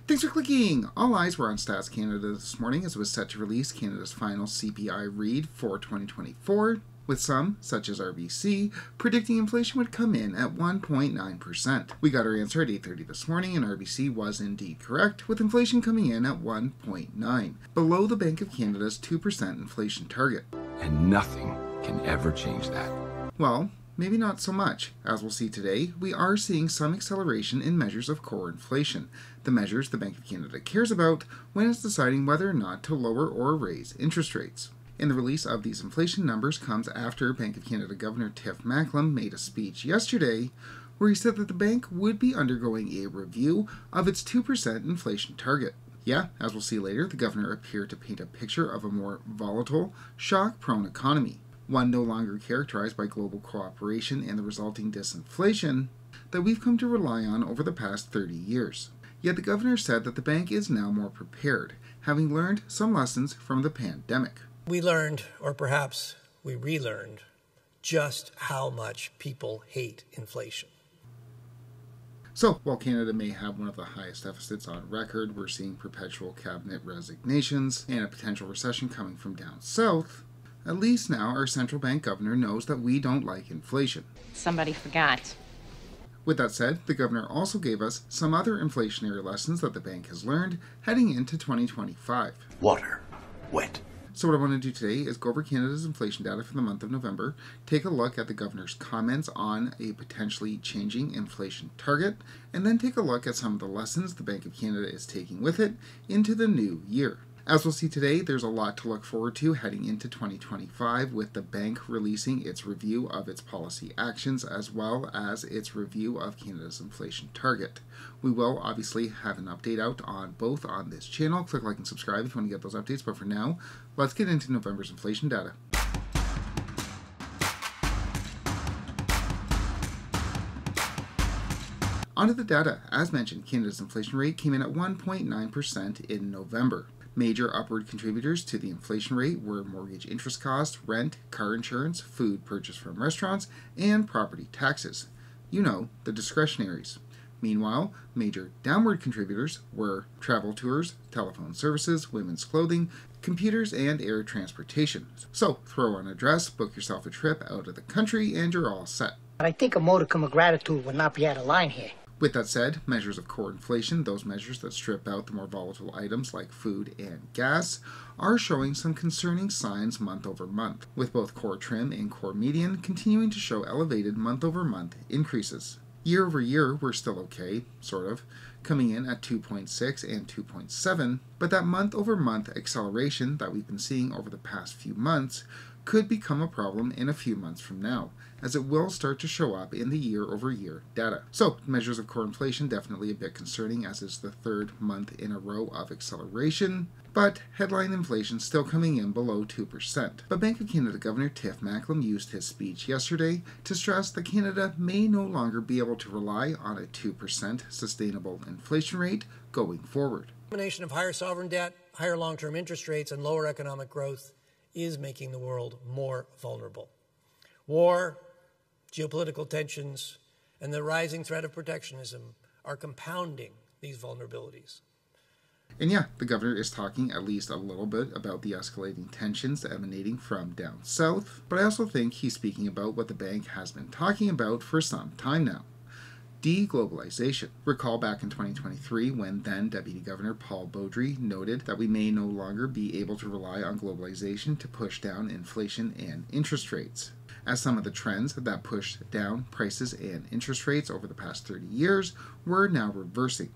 Thanks for clicking! All eyes were on Stats Canada this morning as it was set to release Canada's final CPI read for 2024, with some, such as RBC, predicting inflation would come in at 1.9%. We got our answer at 8:30 this morning, and RBC was indeed correct, with inflation coming in at 1.9, below the Bank of Canada's 2% inflation target. And nothing can ever change that. Well, maybe not so much. As we'll see today, we are seeing some acceleration in measures of core inflation, the measures the Bank of Canada cares about when it's deciding whether or not to lower or raise interest rates. And the release of these inflation numbers comes after Bank of Canada Governor Tiff Macklem made a speech yesterday where he said that the bank would be undergoing a review of its 2% inflation target. Yeah, as we'll see later, the governor appeared to paint a picture of a more volatile, shock-prone economy, one no longer characterized by global cooperation and the resulting disinflation that we've come to rely on over the past 30 years. Yet the governor said that the bank is now more prepared, having learned some lessons from the pandemic. We learned, or perhaps we relearned, just how much people hate inflation. So, while Canada may have one of the highest deficits on record, we're seeing perpetual cabinet resignations and a potential recession coming from down south. At least now our central bank governor knows that we don't like inflation. Somebody forgot. With that said, the governor also gave us some other inflationary lessons that the bank has learned heading into 2025. Water. Wet. So what I want to do today is go over Canada's inflation data for the month of November, take a look at the governor's comments on a potentially changing inflation target, and then take a look at some of the lessons the Bank of Canada is taking with it into the new year. As we'll see today, there's a lot to look forward to heading into 2025 with the bank releasing its review of its policy actions as well as its review of Canada's inflation target. We will obviously have an update out on both on this channel. Click like and subscribe if you want to get those updates, but for now, let's get into November's inflation data. Onto the data. As mentioned, Canada's inflation rate came in at 1.9% in November. Major upward contributors to the inflation rate were mortgage interest costs, rent, car insurance, food purchased from restaurants, and property taxes. You know, the discretionaries. Meanwhile, major downward contributors were travel tours, telephone services, women's clothing, computers, and air transportation. So, throw on a dress, book yourself a trip out of the country, and you're all set. I think a modicum of gratitude would not be out of line here. With that said, measures of core inflation, those measures that strip out the more volatile items like food and gas, are showing some concerning signs month over month, with both core trim and core median continuing to show elevated month-over-month increases. Year over year, we're still okay, sort of, coming in at 2.6 and 2.7, but that month-over-month acceleration that we've been seeing over the past few months could become a problem in a few months from now, as it will start to show up in the year-over-year data. So, measures of core inflation definitely a bit concerning, as it's the third month in a row of acceleration, but headline inflation still coming in below 2%. But Bank of Canada Governor Tiff Macklem used his speech yesterday to stress that Canada may no longer be able to rely on a 2% sustainable inflation rate going forward. The combination of higher sovereign debt, higher long-term interest rates, and lower economic growth is making the world more vulnerable. War, geopolitical tensions, and the rising threat of protectionism are compounding these vulnerabilities. And yeah, the governor is talking at least a little bit about the escalating tensions emanating from down south, but I also think he's speaking about what the bank has been talking about for some time now. Deglobalization. Recall back in 2023 when then Deputy Governor Paul Beaudry noted that we may no longer be able to rely on globalization to push down inflation and interest rates, as some of the trends that pushed down prices and interest rates over the past 30 years were now reversing.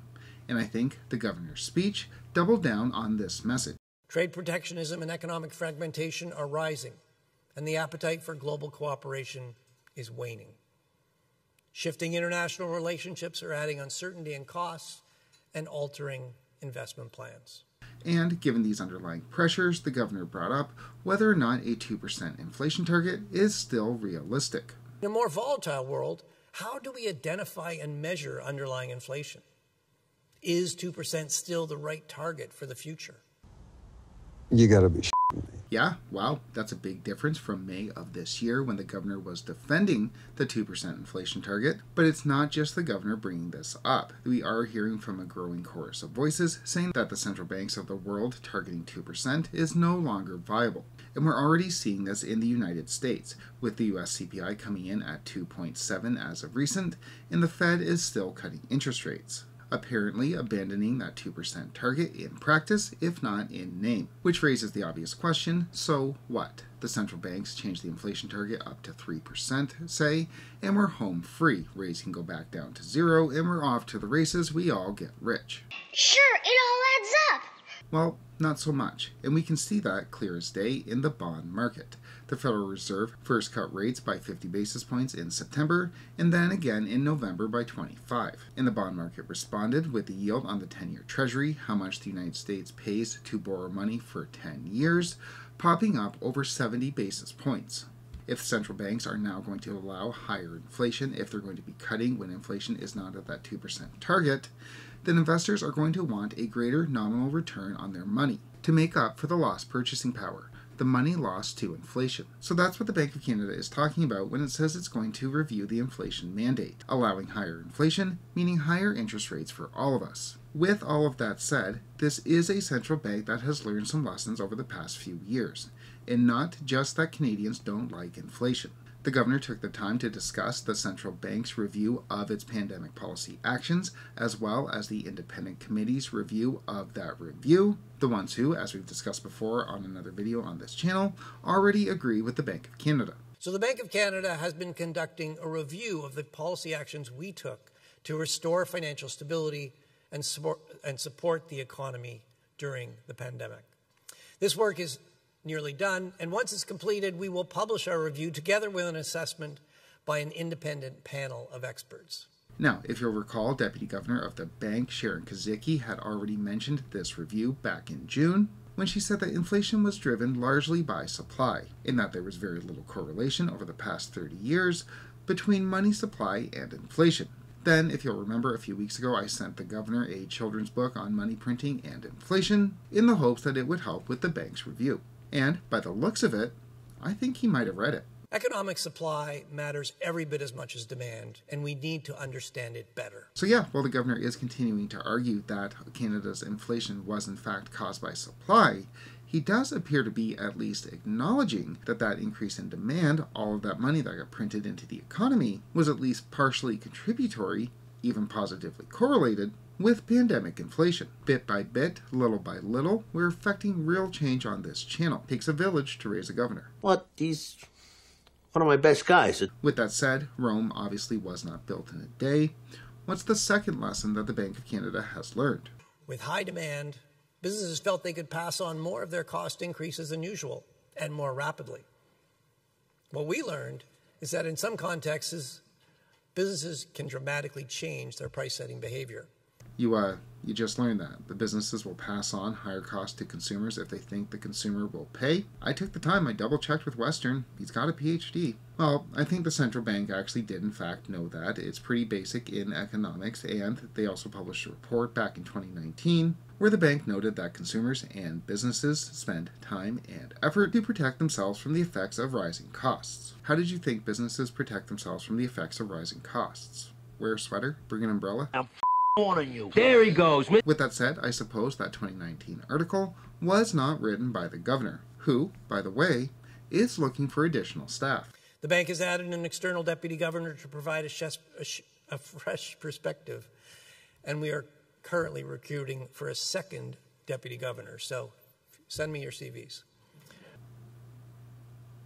And I think the governor's speech doubled down on this message. Trade protectionism and economic fragmentation are rising, and the appetite for global cooperation is waning. Shifting international relationships are adding uncertainty and costs and altering investment plans. And given these underlying pressures, the governor brought up whether or not a 2% inflation target is still realistic. In a more volatile world, how do we identify and measure underlying inflation? Is 2% still the right target for the future? You gotta be Yeah, wow, that's a big difference from May of this year when the governor was defending the 2% inflation target. But it's not just the governor bringing this up. We are hearing from a growing chorus of voices saying that the central banks of the world targeting 2% is no longer viable. And we're already seeing this in the United States, with the US CPI coming in at 2.7 as of recent, and the Fed is still cutting interest rates, apparently abandoning that 2% target in practice, if not in name. Which raises the obvious question, so what? The central banks changed the inflation target up to 3%, say, and we're home free. Rates can go back down to 0, and we're off to the races, we all get rich. Sure, it all adds up. Well, not so much, and we can see that clear as day in the bond market. The Federal Reserve first cut rates by 50 basis points in September, and then again in November by 25. And the bond market responded with the yield on the 10-year Treasury, how much the United States pays to borrow money for 10 years, popping up over 70 basis points. If central banks are now going to allow higher inflation, if they're going to be cutting when inflation is not at that 2% target, then investors are going to want a greater nominal return on their money to make up for the lost purchasing power, the money lost to inflation. So that's what the Bank of Canada is talking about when it says it's going to review the inflation mandate, allowing higher inflation, meaning higher interest rates for all of us. With all of that said, this is a central bank that has learned some lessons over the past few years, and not just that Canadians don't like inflation. The governor took the time to discuss the central bank's review of its pandemic policy actions, as well as the independent committee's review of that review, the ones who, as we've discussed before on another video on this channel, already agree with the Bank of Canada. So the Bank of Canada has been conducting a review of the policy actions we took to restore financial stability and support the economy during the pandemic. This work is nearly done, and once it's completed, we will publish our review together with an assessment by an independent panel of experts. Now, if you'll recall, Deputy Governor of the Bank, Sharon Kazicki, had already mentioned this review back in June, when she said that inflation was driven largely by supply, in that there was very little correlation over the past 30 years between money supply and inflation. Then, if you'll remember, a few weeks ago, I sent the governor a children's book on money printing and inflation in the hopes that it would help with the bank's review. And, by the looks of it, I think he might have read it. Economic supply matters every bit as much as demand, and we need to understand it better. So yeah, while the governor is continuing to argue that Canada's inflation was in fact caused by supply, he does appear to be at least acknowledging that that increase in demand, all of that money that got printed into the economy, was at least partially contributory, even positively correlated, with pandemic inflation. Bit by bit, little by little, we're effecting real change on this channel. Takes a village to raise a governor. What? He's one of my best guys. With that said, Rome obviously was not built in a day. What's the second lesson that the Bank of Canada has learned? With high demand, businesses felt they could pass on more of their cost increases than usual, and more rapidly. What we learned is that in some contexts, businesses can dramatically change their price-setting behavior. You just learned that. The businesses will pass on higher costs to consumers if they think the consumer will pay. I took the time, I double-checked with Western. He's got a PhD. Well, I think the central bank actually did in fact know that. It's pretty basic in economics, and they also published a report back in 2019 where the bank noted that consumers and businesses spend time and effort to protect themselves from the effects of rising costs. How did you think businesses protect themselves from the effects of rising costs? Wear a sweater? Bring an umbrella? On you. There he goes. With that said, I suppose that 2019 article was not written by the governor, who, by the way, is looking for additional staff. The bank has added an external deputy governor to provide a fresh perspective, and we are currently recruiting for a second deputy governor, so send me your CVs.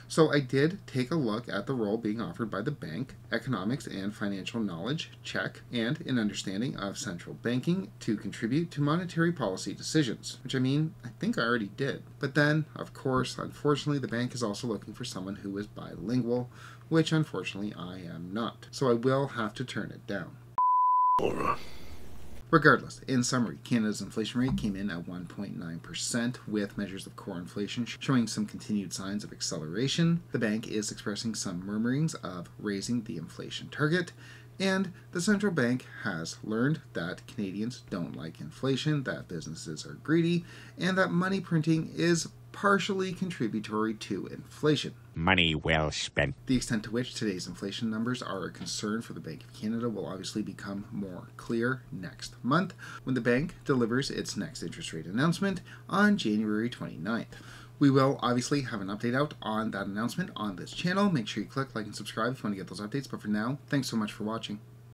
So I did take a look at the role being offered by the bank, economics and financial knowledge, check, and an understanding of central banking to contribute to monetary policy decisions, which I think I already did. But then, of course, unfortunately, the bank is also looking for someone who is bilingual, which unfortunately I am not. So I will have to turn it down. Regardless, in summary, Canada's inflation rate came in at 1.9%, with measures of core inflation showing some continued signs of acceleration. The bank is expressing some murmurings of raising the inflation target, and the central bank has learned that Canadians don't like inflation, that businesses are greedy, and that money printing is partially contributory to inflation. Money well spent. The extent to which today's inflation numbers are a concern for the Bank of Canada will obviously become more clear next month when the bank delivers its next interest rate announcement on January 29th. We will obviously have an update out on that announcement on this channel. Make sure you click like and subscribe if you want to get those updates. But for now, thanks so much for watching.